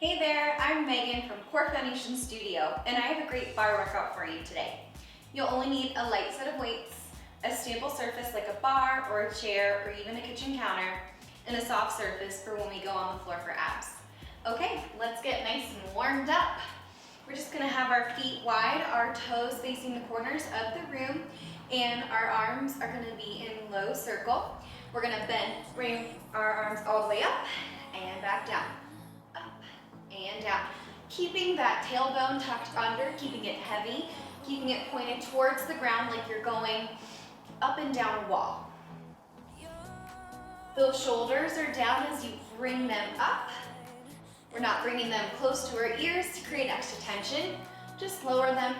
Hey there, I'm Megan from Core Foundation Studio, and I have a great bar workout for you today. You'll only need a light set of weights, a stable surface like a bar or a chair or even a kitchen counter, and a soft surface for when we go on the floor for abs. Okay, let's get nice and warmed up. We're just gonna have our feet wide, our toes facing the corners of the room, and our arms are gonna be in low circle. We're gonna bring our arms all the way up and back down. And down. Keeping that tailbone tucked under, keeping it heavy, keeping it pointed towards the ground like you're going up and down a wall. Those shoulders are down as you bring them up. We're not bringing them close to our ears to create extra tension. Just lower them.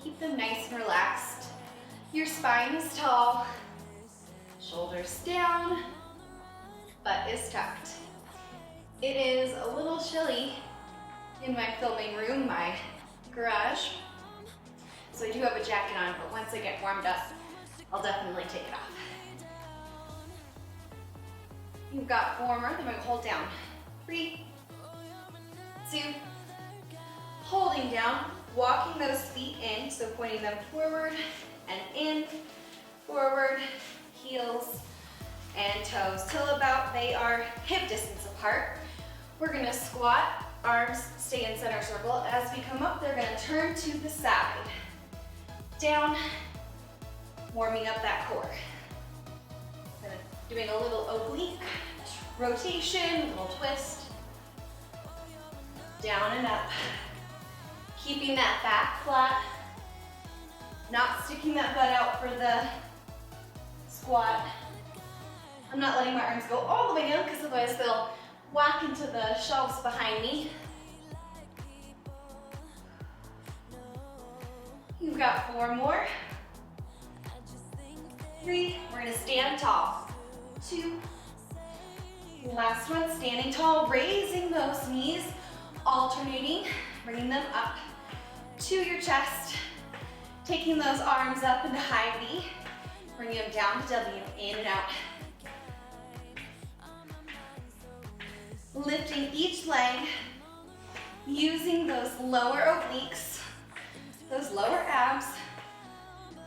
Keep them nice and relaxed. Your spine is tall. Shoulders down. Butt is tucked. It is a little chilly in my filming room, my garage. So I do have a jacket on, but once I get warmed up, I'll definitely take it off. You've got 4 more, then we're gonna hold down. 3, 2, holding down, walking those feet in, so pointing them forward and in, forward, heels and toes, till about they are hip distance apart. We're gonna squat, arms stay in center circle. As we come up, they're gonna turn to the side. Down, warming up that core. Doing a little oblique rotation, little twist. Down and up. Keeping that back flat. Not sticking that butt out for the squat. I'm not letting my arms go all the way down because otherwise they'll whack into the shelves behind me. You've got 4 more. 3, we're gonna stand tall. 2, last one, standing tall, raising those knees, alternating, bringing them up to your chest, taking those arms up into high V, bringing them down to W, in and out. Lifting each leg, using those lower obliques, those lower abs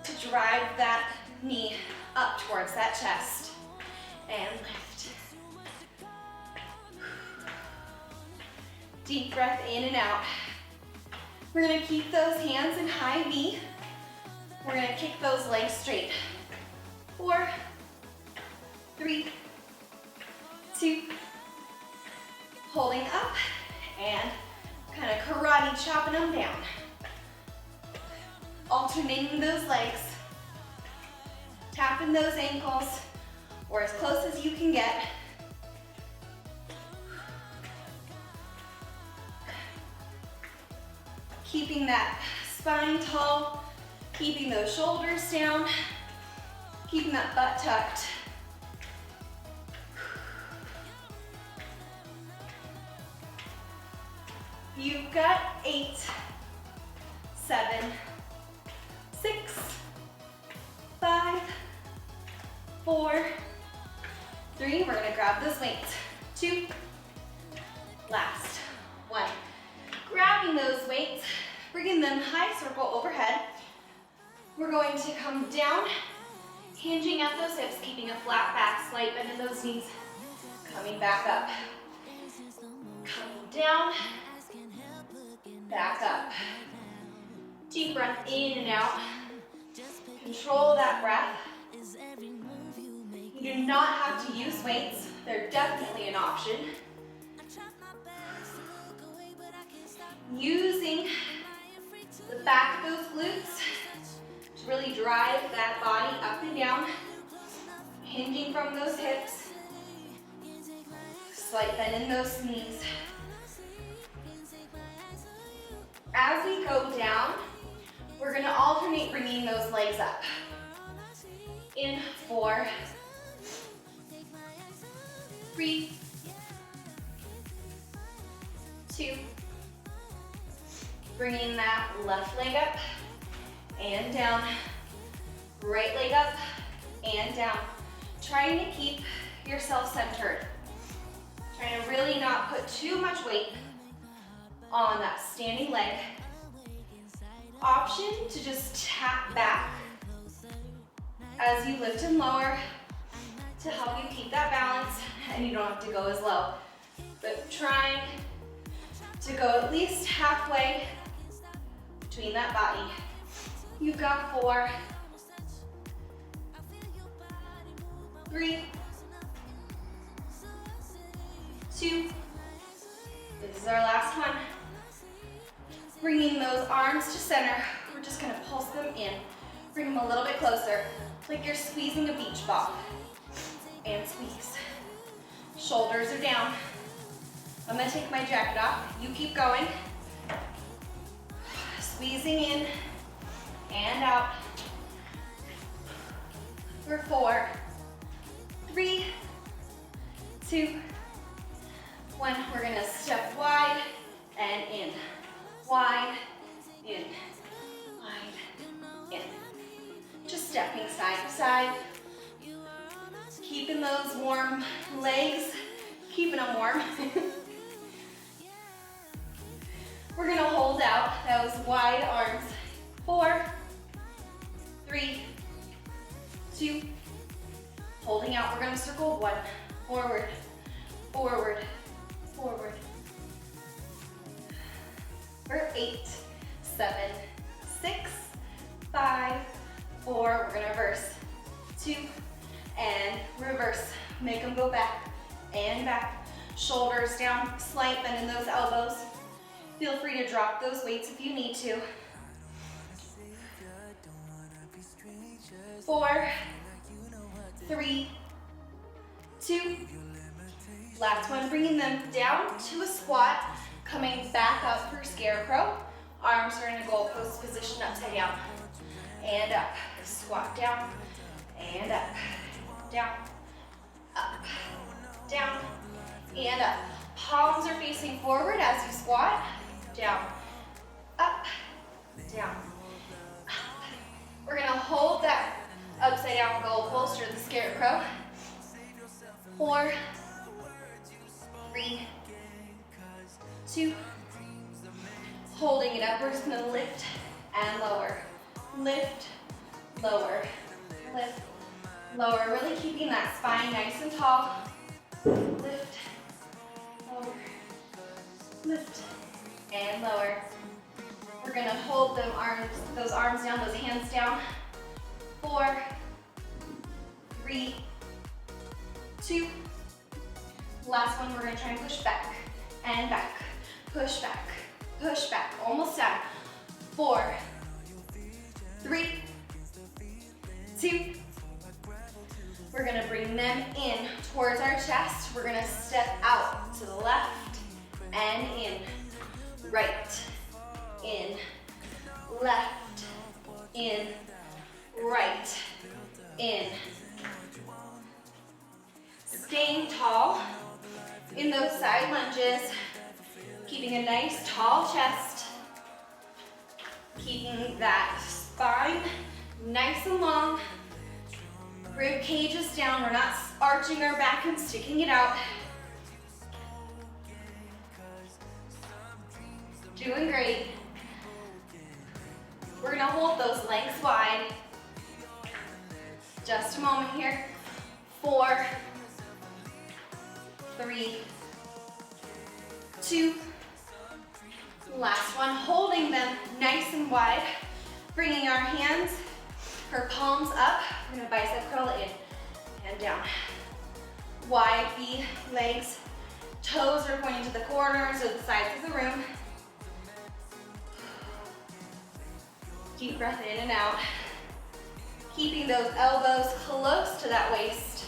to drive that knee up towards that chest and lift. Deep breath in and out. We're gonna keep those hands in high V. We're gonna kick those legs straight. 4, 3, 2, holding up and kind of karate chopping them down. Alternating those legs, tapping those ankles, or as close as you can get. Keeping that spine tall, keeping those shoulders down, keeping that butt tucked. You've got 8, 7, 6, 5, 4, 3. We're gonna grab those weights. 2, last. 1. Grabbing those weights, bringing them high circle overhead. We're going to come down, hinging at those hips, keeping a flat back, slight bend in those knees. Coming back up. Coming down. Back up. Deep breath in and out. Control that breath. You do not have to use weights. They're definitely an option. Using the back of those glutes to really drive that body up and down. Hinging from those hips. Slight bend in those knees. As we go down, we're gonna alternate bringing those legs up. In 4, 3, 2, bringing that left leg up and down, right leg up and down. Trying to keep yourself centered. Trying to really not put too much weight on that standing leg. Option to just tap back as you lift and lower to help you keep that balance, and you don't have to go as low. But trying to go at least halfway between that body. You've got 4, 3, 2. This is our last one. Bringing those arms to center. We're just gonna pulse them in. Bring them a little bit closer, like you're squeezing a beach ball. And squeeze. Shoulders are down. I'm gonna take my jacket off. You keep going. Squeezing in and out. For 4, 3, 2, 1. We're gonna step wide and in. Wide, in, wide, in. Just stepping side to side. Keeping those warm legs, keeping them warm. We're gonna hold out those wide arms. 4, 3, 2, holding out. We're gonna circle 1, forward, forward, forward. For 8, 7, 6, 5, 4. We're gonna reverse. 2, and reverse. Make them go back and back. Shoulders down, slight bend in those elbows. Feel free to drop those weights if you need to. 4, 3, 2. Last one, bringing them down to a squat, coming back up for scarecrow. Arms are in a goalpost position, upside down. And up, squat down, and up, down, up, down, and up. Palms are facing forward as you squat, down, up, down, up. We're gonna hold that upside down goalpost or the scarecrow. 4, 3, 2, holding it up. We're just gonna lift and lower. Lift, lower, lift, lower. Really keeping that spine nice and tall. Lift, lower, lift, and lower. We're gonna hold those arms down, those hands down. 4, 3, 2. Last one, we're gonna try and push back and back. Push back, push back. Almost done. 4, 3, 2. We're gonna bring them in towards our chest. We're gonna step out to the left and in. Right, in, left, in, right, in. Staying tall in those side lunges, keeping a nice tall chest, keeping that spine nice and long. Rib cage is down. We're not arching our back and sticking it out. Doing great. We're gonna hold those legs wide. Just a moment here. 4, 3, 2. Last one, holding them nice and wide. Bringing our hands, her palms up. We're gonna bicep curl in and down. Wide V legs. Toes are pointing to the corners or the sides of the room. Deep breath in and out. Keeping those elbows close to that waist.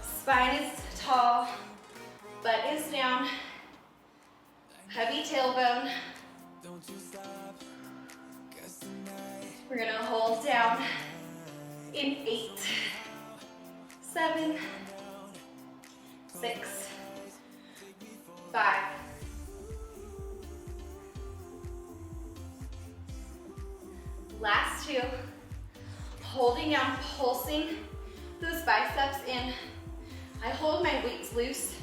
Spine is tall, butt is down. Heavy tailbone. We're gonna hold down in 8, 7, 6, 5. Last 2. Holding down, pulsing those biceps in. I hold my weights loose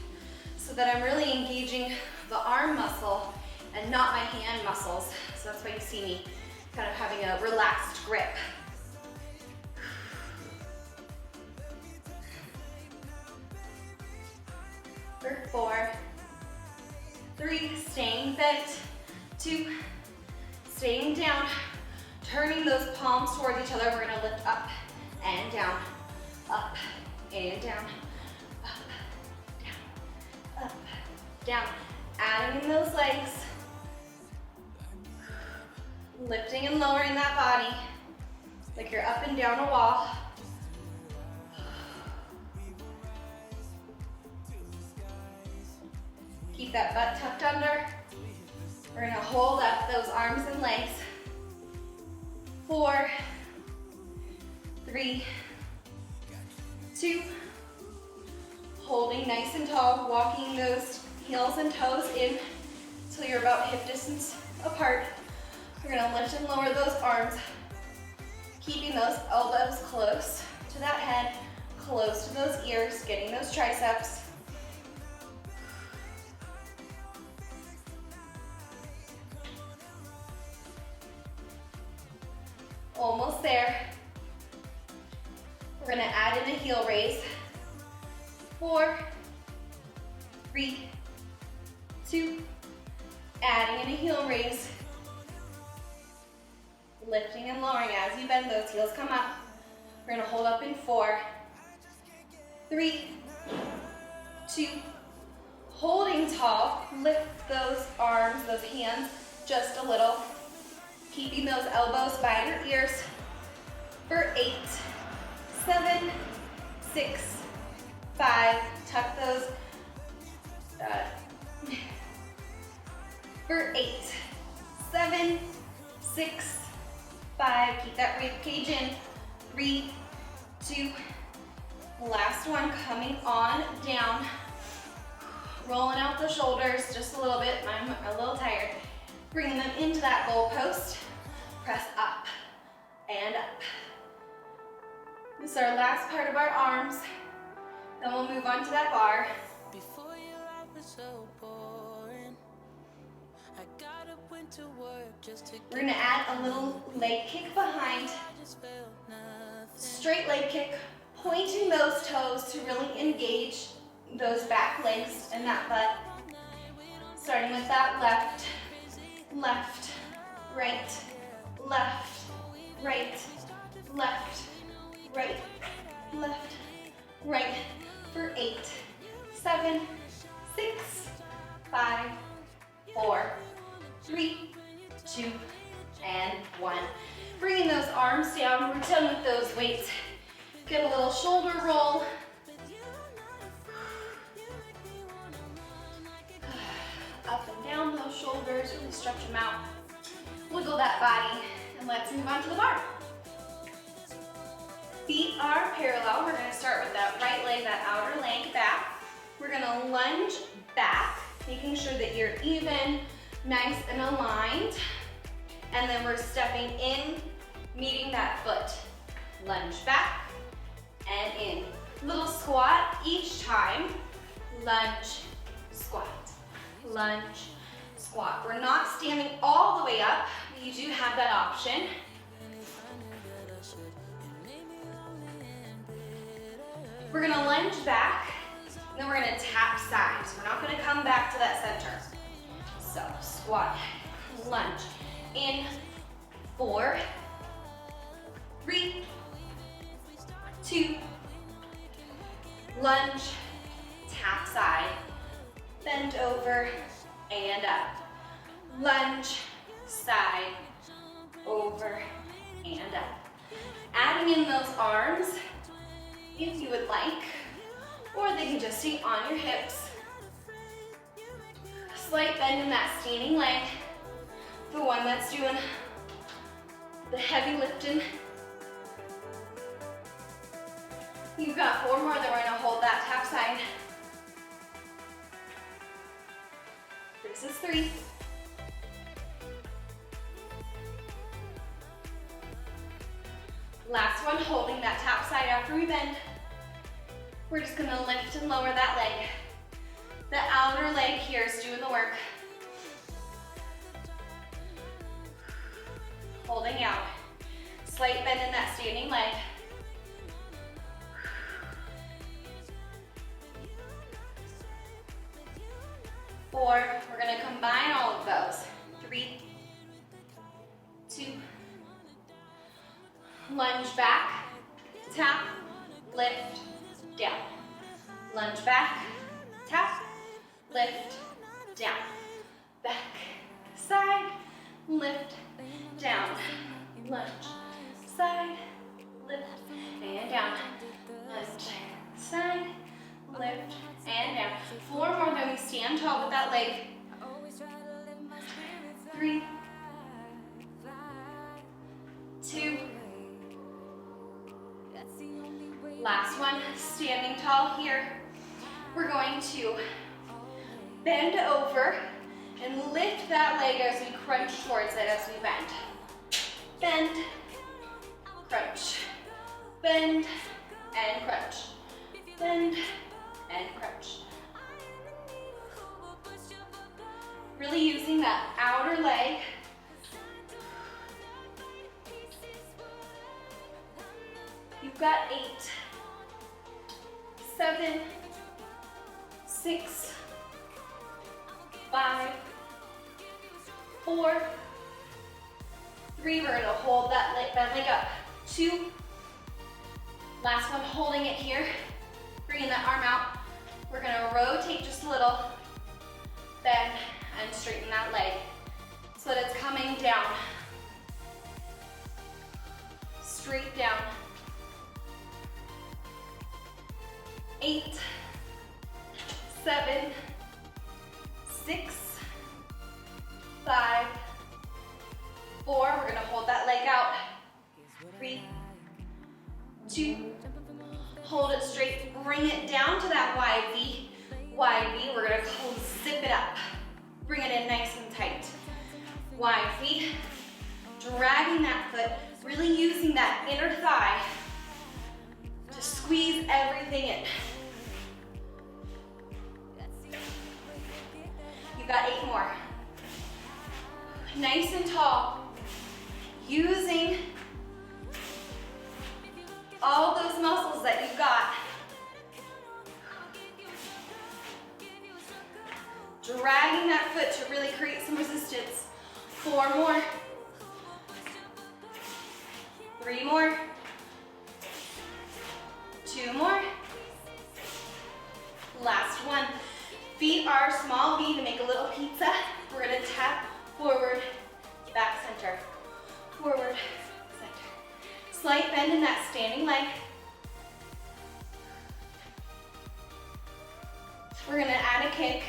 so that I'm really engaging the arm muscle and not my hand muscles. So that's why you see me kind of having a relaxed grip. For 4, 3, staying bent, 2, staying down, turning those palms towards each other. We're gonna lift up and down, up and down, up, down, up, down. Adding in those legs, lifting and lowering that body like you're up and down a wall. Keep that butt tucked under. We're gonna hold up those arms and legs. 4, 3, 2, holding nice and tall, walking those heels and toes in till you're about hip distance apart. We're gonna lift and lower those arms, keeping those elbows close to that head, close to those ears, getting those triceps. Almost there. We're gonna add in a heel raise. 4, 3, 2, adding in a heel raise. Lifting and lowering as you bend, those heels come up. We're gonna hold up in 4, 3, 2, holding tall. Lift those arms, those hands just a little. Keeping those elbows by your ears. For 8, 7, 6, 5, tuck those. For 8, 7, 6, 5, keep that rib cage in. 3, 2, last one, coming on down. Rolling out the shoulders just a little bit. I'm a little tired. Bring them into that goal post. Press up and up. This is our last part of our arms. Then we'll move on to that bar. Before your life was so boring, I got up, went to work just to We're gonna add a little leg kick behind. Straight leg kick, pointing those toes to really engage those back legs and that butt. Starting with that left, left, right, left, right, left, right, left, right. For 8, 7, 6, 5, 4, 3, 2, and 1. Bringing those arms down, we're done with those weights. Get a little shoulder roll. Up and down those shoulders, really stretch them out. Wiggle that body, and let's move on to the bar. Feet are parallel. We're gonna start with that right leg, that outer leg back. We're gonna lunge back, making sure that you're even, nice and aligned. And then we're stepping in, meeting that foot. Lunge back and in. Little squat each time. Lunge, squat, lunge, squat. We're not standing all the way up, but you do have that option. We're gonna lunge back, and then we're gonna tap sides. We're not gonna come back to that center. So squat, lunge, in 4, 3, 2, lunge, tap side, bend over and up. Lunge, side, over and up. Adding in those arms if you would like, or they can just stay on your hips. Slight bend in that standing leg. The one that's doing the heavy lifting. You've got 4 more, then we're gonna hold that tap side. This is 3. Last one, holding that tap side after we bend. We're just gonna lift and lower that leg. The outer leg here is doing the work. Holding out. Slight bend in that standing leg. 4, we're gonna combine all of those. 3, 2, lunge back, tap, lift, down. Lunge back, tap, lift, down. Back, side, lift, down. Lunge, side, lift, and down. Lunge, side, lift, and down. 4 more, then we stand tall with that leg. 3, 2, last one, standing tall here. We're going to bend over and lift that leg as we crunch towards it as we bend. Bend, crunch, bend, and crunch, bend, and crunch. Really using that outer leg. You've got 8, 7, 6, 5, 4, 3. We're gonna hold that leg up. 2. Last one, holding it here. Bringing that arm out. We're gonna rotate just a little. Bend and straighten that leg so that it's coming down. Straight down. 8, 7, 6, 5, 4. We're gonna hold that leg out. 3, 2, hold it straight. Bring it down to that wide V. Wide V, we're gonna zip it up. Bring it in nice and tight. Wide V, dragging that foot, really using that inner thigh to squeeze everything in. You've got 8 more. Nice and tall, using all those muscles that you've got. Dragging that foot to really create some resistance. 4 more. 3 more. 2 more. Last one. Feet are small V to make a little pizza. We're gonna tap forward, back center. Forward, center. Slight bend in that standing leg. We're gonna add a kick.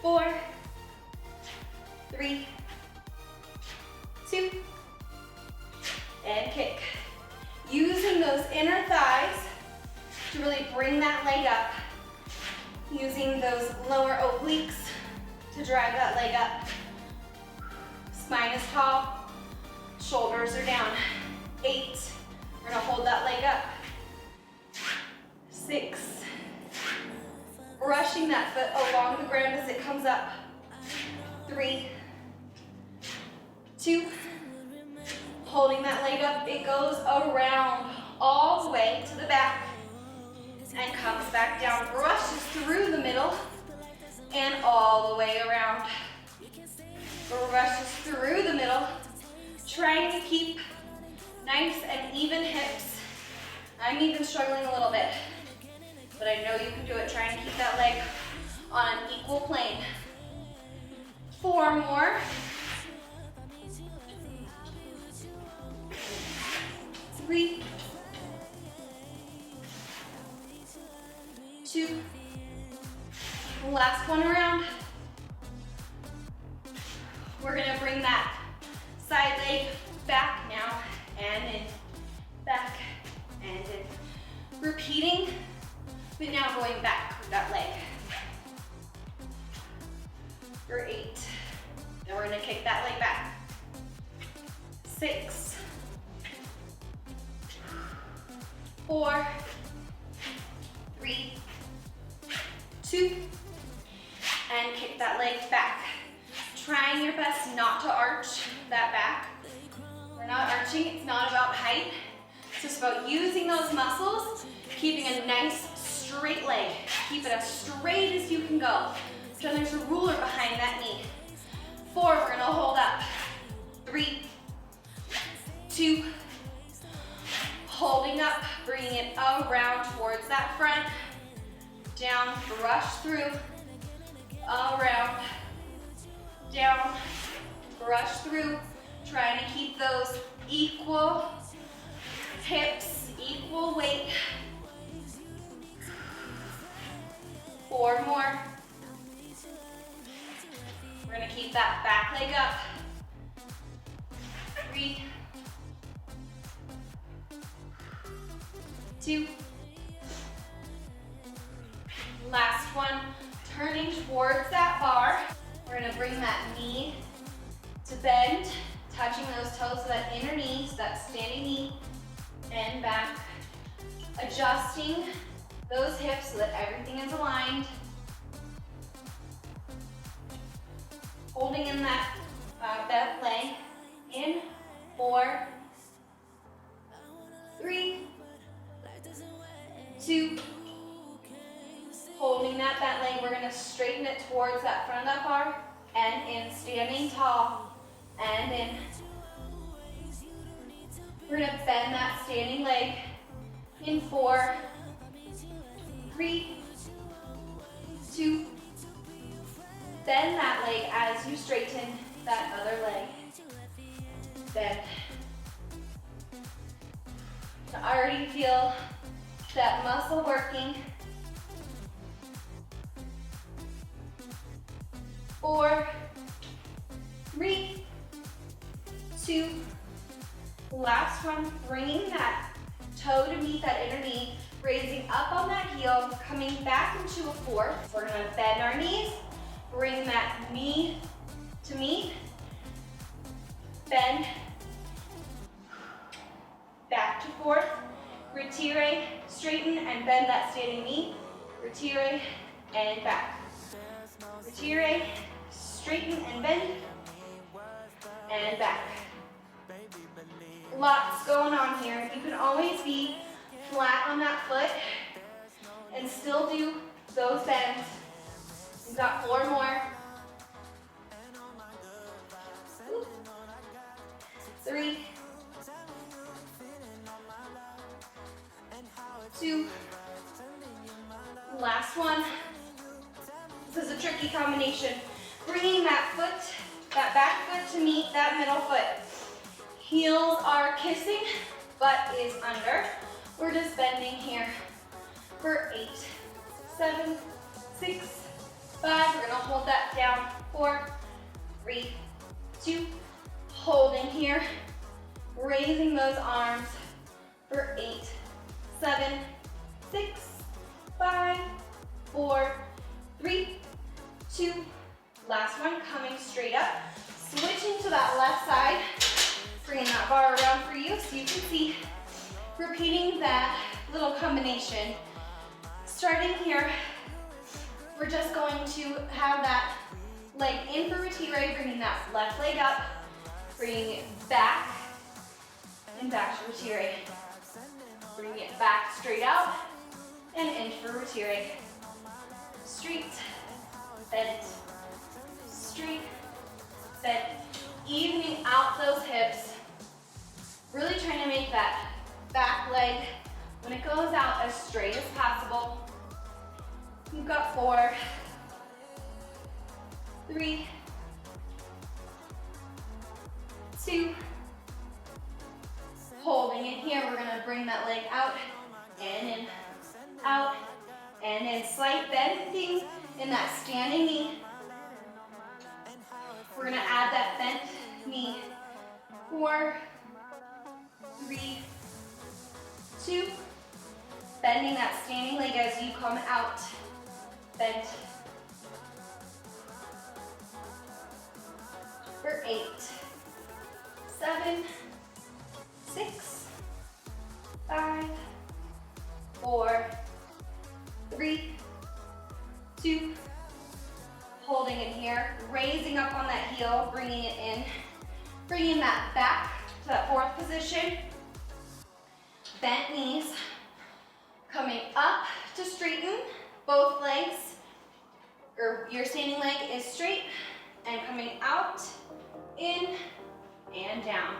4, 3, 2, and kick. Using those inner thighs to really bring that leg up. Using those lower obliques to drive that leg up. Spine is tall, shoulders are down. 8, we're gonna hold that leg up. 6, brushing that foot along the ground as it comes up. 3, 2, holding that leg up. It goes around all the way to the back and comes back down. Brushes through the middle and all the way around. Brushes through the middle, trying to keep nice and even hips. I'm even struggling a little bit, but I know you can do it. Trying to keep that leg on an equal plane. 4 more. 3, 2, last one around. We're gonna bring that side leg back now and in, back and in. Repeating, but now going back with that leg. For 8, and we're gonna kick that leg back. 6, 4, 3, 2, and kick that leg back. Trying your best not to arch that back. We're not arching, it's not about height. It's just about using those muscles, keeping a nice straight leg. Keep it as straight as you can go. Pretend there's a ruler behind that knee. 4, we're gonna hold up. 3, 2, holding up, bringing it around towards that front. Down, brush through, around, down, brush through. Trying to keep those equal hips, equal weight. 4 more. We're gonna keep that back leg up. 3, 2. Last one, turning towards that bar. We're gonna bring that knee to bend, touching those toes to that inner knee, so that standing knee, and back. Adjusting those hips so that everything is aligned. Holding in that bent leg. In 4, 3, 2, holding that bent leg. We're gonna straighten it towards that front of that bar, and in, standing tall, and in. We're gonna bend that standing leg. In 4, 3, 2, bend that leg as you straighten that other leg. Bend. I already feel that muscle working. 4, 3, 2, last one, bringing that toe to meet that inner knee, raising up on that heel, coming back into a 4. We're gonna bend our knees, bring that knee to meet, bend, back to 4, retire, straighten and bend that standing knee, retire and back. Retire, straighten and bend, and back. Lots going on here. You can always be flat on that foot and still do those bends. We've got 4 more. 3, 2, last one. This is a tricky combination. Bringing that foot, that back foot to meet that middle foot. Heels are kissing, butt is under. We're just bending here for 8, 7, 6, 5. We're gonna hold that down. 4, 3, 2, holding here. Raising those arms for 8, 7, 6, 5, 4, 3, 2, last one, coming straight up. Switching to that left side, bringing that bar around for you so you can see. Repeating that little combination. Starting here, we're just going to have that leg in for retire, bringing that left leg up, bringing it back, and back to retire. Bringing it back straight out, and in for retire. Straight, bend, straight, bend. Evening out those hips. Really trying to make that back leg, when it goes out, as straight as possible. You've got 4, 3, 2, holding it here. We're gonna bring that leg out and in, out, and in. Slight bending in that standing knee. We're gonna add that bent knee. 4, 3, 2, bending that standing leg as you come out. Bent. For 8, 7, 6, 5, 4, position. Bent knees. Coming up to straighten both legs, or your standing leg is straight, and coming out, in, and down.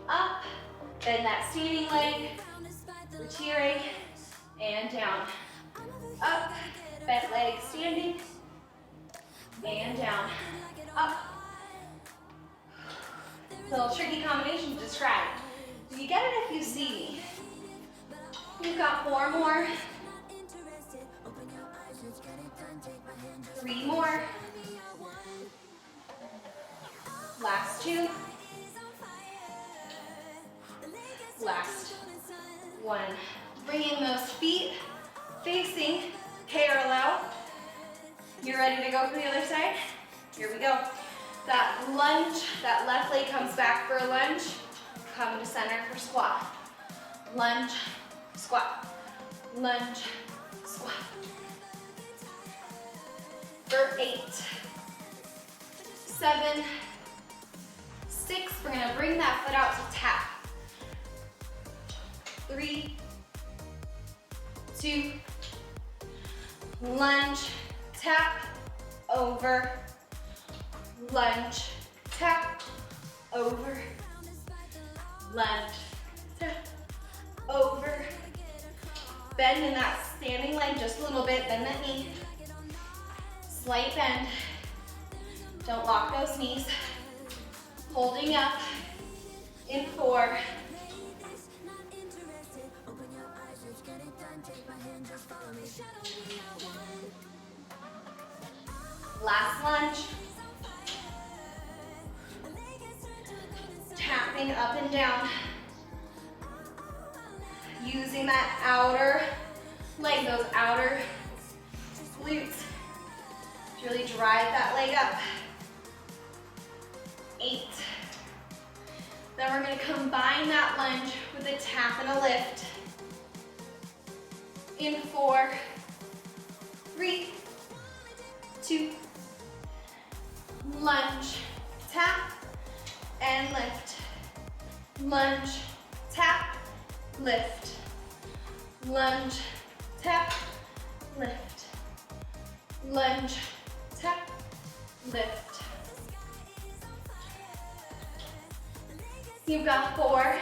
Up, bend that standing leg, retire, and down. Up, bent leg standing, and down. Up. Little tricky combination to describe. You get it if you see me. You've got 4 more. 3 more. Last 2. Last 1. Bringing those feet facing parallel. You're ready to go for the other side? Here we go. That lunge, that left leg comes back for a lunge. Come to center for squat. Lunge, squat. Lunge, squat. For 8, 7, 6. We're gonna bring that foot out to tap. 3, 2, lunge, tap, over, lunge, tap, over, lunge, tap, over. Bend in that standing leg just a little bit, bend that knee. Slight bend. Don't lock those knees. Holding up in 4. Last lunge. Tapping up and down. Using that outer leg, those outer glutes to really drive that leg up. 8. Then we're going to combine that lunge with a tap and a lift. In 4, 3, 2, lunge, tap, and lift. Lunge, tap, lift. Lunge, tap, lift. Lunge, tap, lift. You've got 4,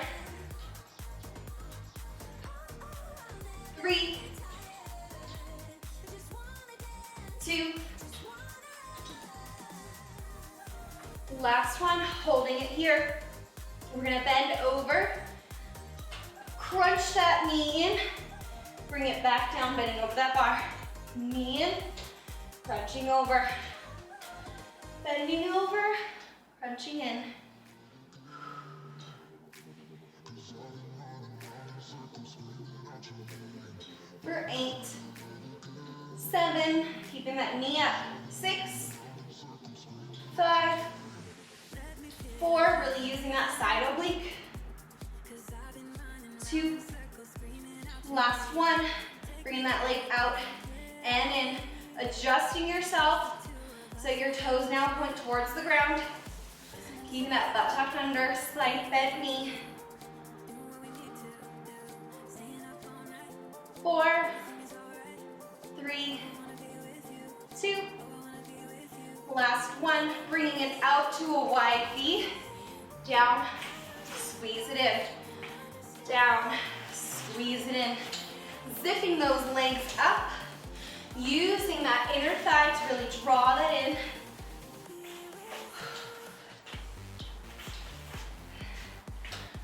3, 2, last one, holding it here. We're gonna bend over, crunch that knee in, bring it back down, bending over that bar. Knee in, crunching over, bending over, crunching in. For 8, 7, keeping that knee up. 6, 5, 4, really using that side oblique. 2, last 1, bringing that leg out and in, adjusting yourself so your toes now point towards the ground. Keeping that butt tucked under, slight bent knee. 4, 3, 2, last 1, bringing it out to a wide V, down, squeeze it in, down, squeeze it in, zipping those legs up, using that inner thigh to really draw that in.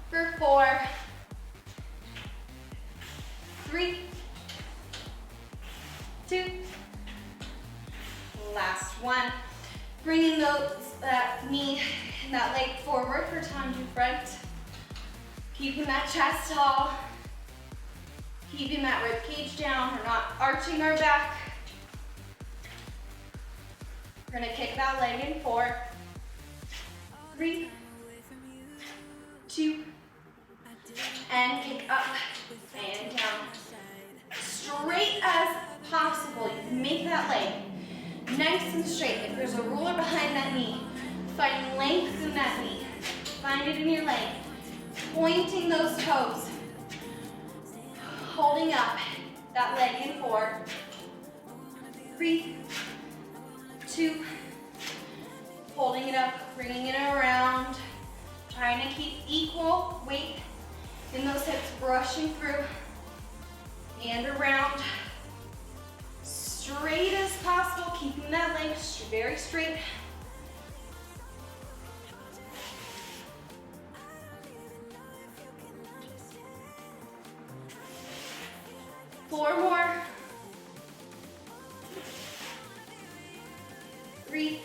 For 4, 3, 2, last 1. Bringing that knee and that leg forward for time to front. Keeping that chest tall. Keeping that rib cage down. We're not arching our back. We're gonna kick that leg in 4, 3, 2, and kick up and down. Straight as possible. You can make that leg nice and straight. If there's a ruler behind that knee, find length in that knee. Find it in your leg. Pointing those toes. Holding up that leg in 4, 3, 2, holding it up, bringing it around, trying to keep equal weight in those hips, brushing through and around. Straight as possible, keeping that leg very straight. Four more. 3.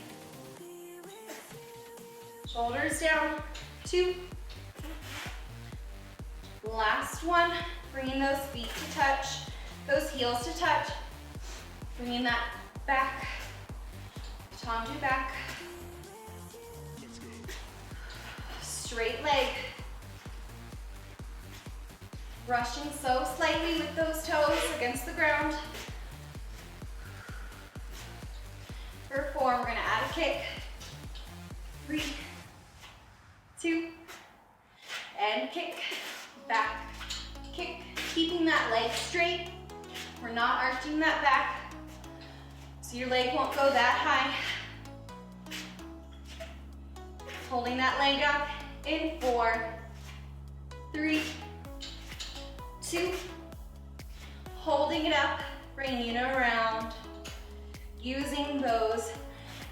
Shoulders down. 2. Last one. Bringing those feet to touch, those heels to touch. Bringing that back, tandu back. Straight leg. Brushing so slightly with those toes against the ground. For 4, we're gonna add a kick. 3, 2, and kick, back, kick. Keeping that leg straight. We're not arching that back, so your leg won't go that high. Holding that leg up in 4, 3, 2, holding it up, bringing it around, using those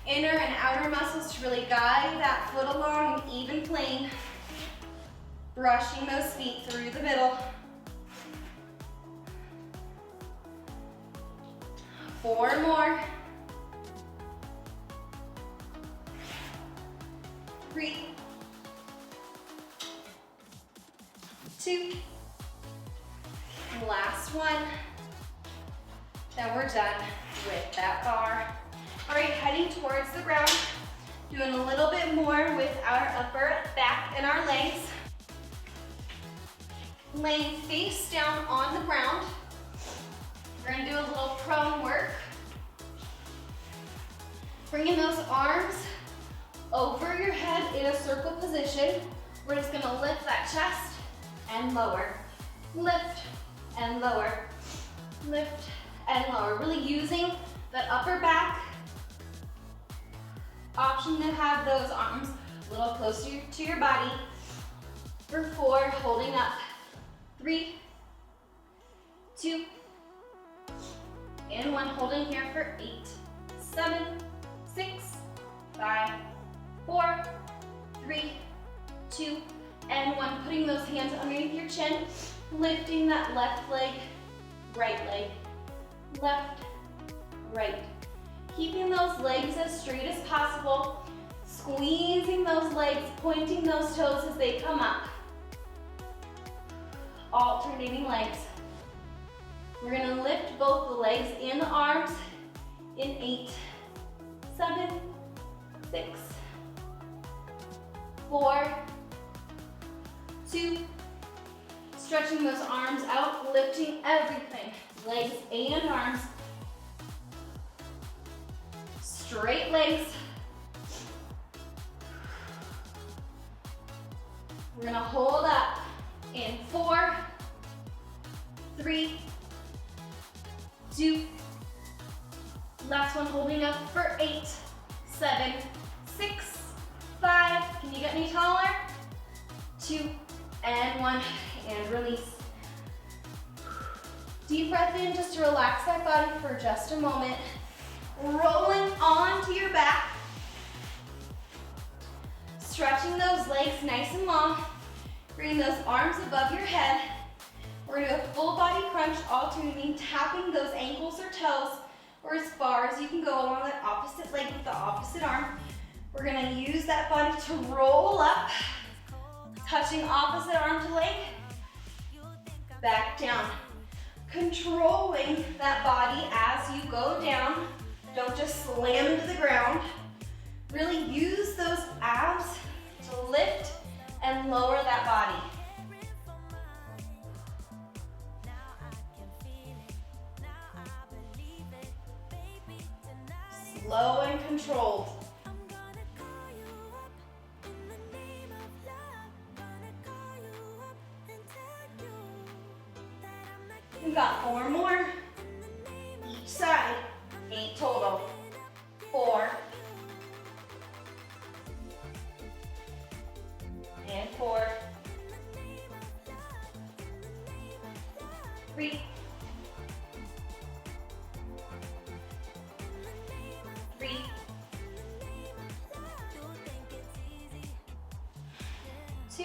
inner and outer muscles to really guide that foot along an even plane, brushing those feet through the middle. 4 more. 3, 2, last one. Then we're done with that bar. All right, heading towards the ground. Doing a little bit more with our upper back and our legs. Laying face down on the ground. We're gonna do a little prone work. Bringing those arms over your head in a circle position. We're just gonna lift that chest and lower. Lift and lower. Lift and lower. Really using that upper back. Option to have those arms a little closer to your body. For 4, holding up. 3, 2, and 1, holding here for 8, 7, 6, 5, 4, 3, 2, and 1. Putting those hands underneath your chin, lifting that left leg, right, right. Keeping those legs as straight as possible, squeezing those legs, pointing those toes as they come up. Alternating legs. We're gonna lift both the legs and the arms in 8, 7, 6, 4, 2, stretching those arms out, lifting everything, legs and arms. Straight legs. We're gonna hold up in 4, 3, 2, last one holding up for 8, 7, 6, 5, can you get any taller? 2, and 1, and release. Deep breath in just to relax that body for just a moment. Rolling onto your back. Stretching those legs nice and long. Bring those arms above your head. We're gonna do a full body crunch, alternating, tapping those ankles or toes, or as far as you can go along that opposite leg with the opposite arm. We're gonna use that body to roll up, touching opposite arm to leg, back down. Controlling that body as you go down. Don't just slam into the ground. Really use those abs to lift and lower that body. Slow and controlled. We've got 4 more. Each side, 8 total. 4. And 4. 3. 3. 2.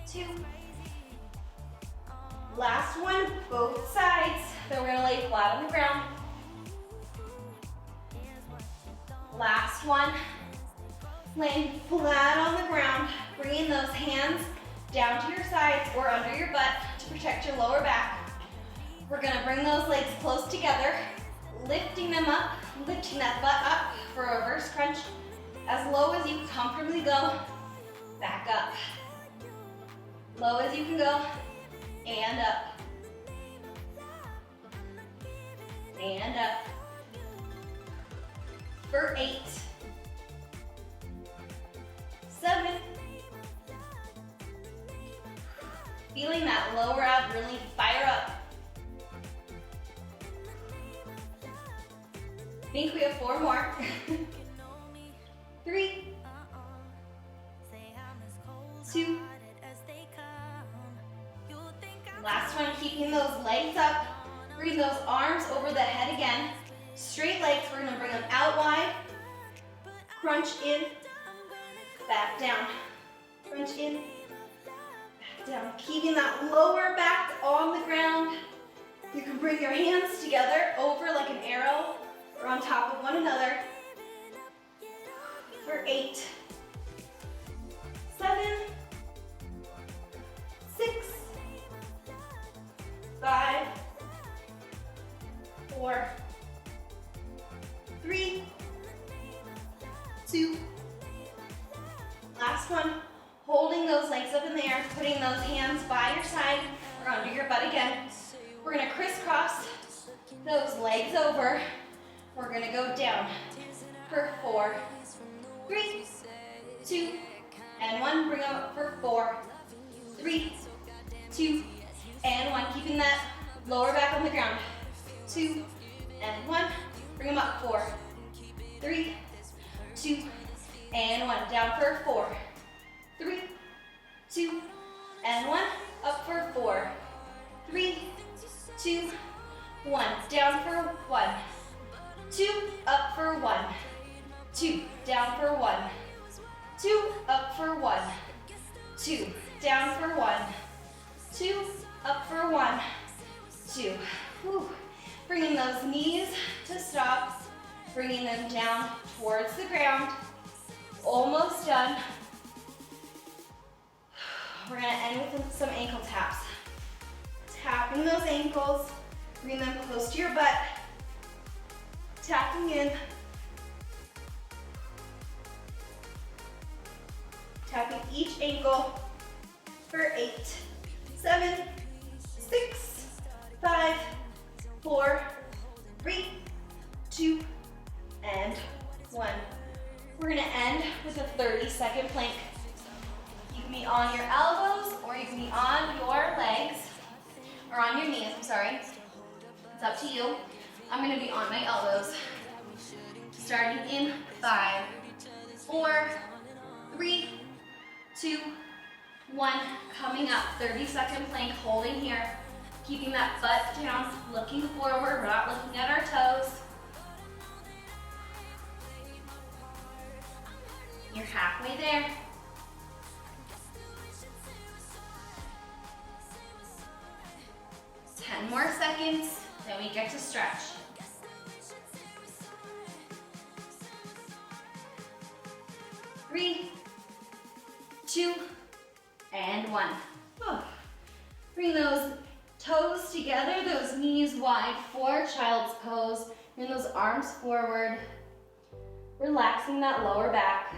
2. Last one, both sides. Then we're gonna lay flat on the ground. Last one, laying flat on the ground, bringing those hands down to your sides or under your butt to protect your lower back. We're gonna bring those legs close together, lifting them up, lifting that butt up for a reverse crunch. As low as you can comfortably go, back up. Low as you can go, and up. And up. For 8. 7. Feeling that lower ab really fire up. I think we have 4 more. 3. 2. Last one, keeping those legs up. Bring those arms over the head again. Straight legs, we're gonna bring them out wide. Crunch in, back down. Crunch in, back down. Keeping that lower back on the ground. You can bring your hands together over like an arrow or on top of one another. For 8, 7, 6, 5, 4, 3, 2. Last one, holding those legs up in the air, putting those hands by your side or under your butt again. We're gonna crisscross those legs over. We're gonna go down for 4, 3, 2, and 1. Bring them up for 4, 3, 2, and 1. Keeping that lower back on the ground. 2, and 1. Bring them up. 4, 3, 2, and 1. Down for 4, 3, 2, and 1. Up for 4, 3, 2, 1. Down for 1, 2, up for 1, 2, down for 1, 2, up for 1, 2, down for 1, 2, up for 1, 2. Whew. Bringing those knees to stop, bringing them down towards the ground. Almost done. We're gonna end with some ankle taps. Tapping those ankles, bring them close to your butt. Tapping in. Tapping each ankle for 8, 7, 6, 5, 4, 3, 2, and 1. We're gonna end with a 30-second plank. You can be on your elbows or you can be on your legs, or on your knees, I'm sorry. It's up to you. I'm gonna be on my elbows. Starting in 5, 4, 3, 2, 1. Coming up, 30-second plank, holding here. Keeping that butt down, looking forward. We're not looking at our toes. You're halfway there. Ten more seconds, then we get to stretch. 3, 2, and 1. Oh. Bring those toes together, those knees wide for child's pose. Bring those arms forward, relaxing that lower back.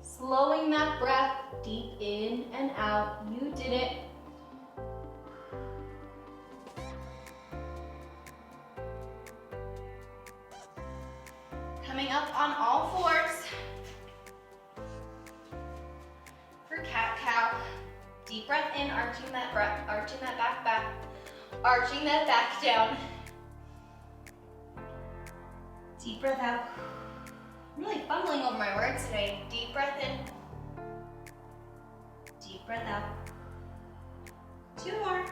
Slowing that breath deep in and out. You did it. Coming up on all fours. cat-cow. Deep breath in, arching that back down. Deep breath out. I'm really fumbling over my words today. Deep breath in. Deep breath out. 2 more.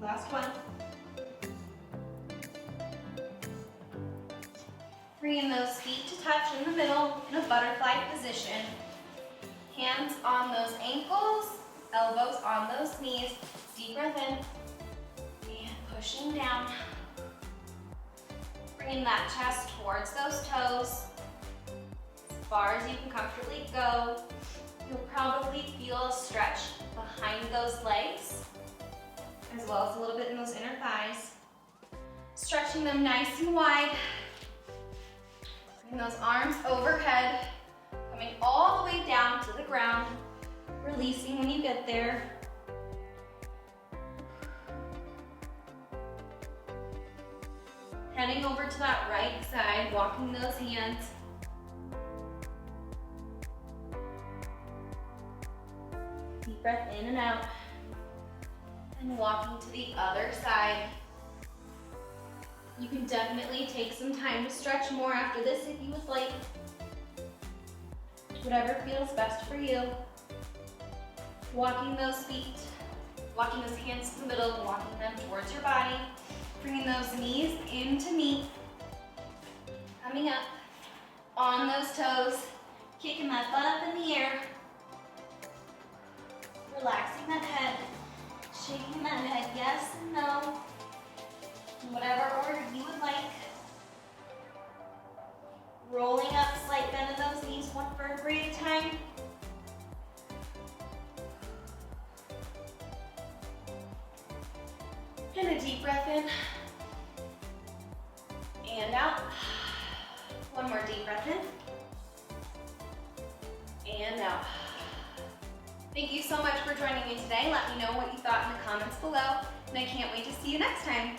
Last one. Bringing those feet to touch in the middle in a butterfly position. Hands on those ankles, elbows on those knees. Deep breath in. And pushing down. Bringing that chest towards those toes. As far as you can comfortably go. You'll probably feel a stretch behind those legs, as well as a little bit in those inner thighs. Stretching them nice and wide. Bring those arms overhead, coming all the way down to the ground, releasing when you get there. Heading over to that right side, walking those hands. Deep breath in and out. And walking to the other side. You can definitely take some time to stretch more after this if you would like. Whatever feels best for you. Walking those feet, walking those hands to the middle, walking them towards your body. Bringing those knees in to meet. Coming up on those toes, kicking that butt up in the air. Relaxing that head, shaking that head, yes and no. In whatever order you would like. Rolling up, slight bend in those knees, one vertebrae at a time. And a deep breath in. And out. One more deep breath in. And out. Thank you so much for joining me today. Let me know what you thought in the comments below, and I can't wait to see you next time.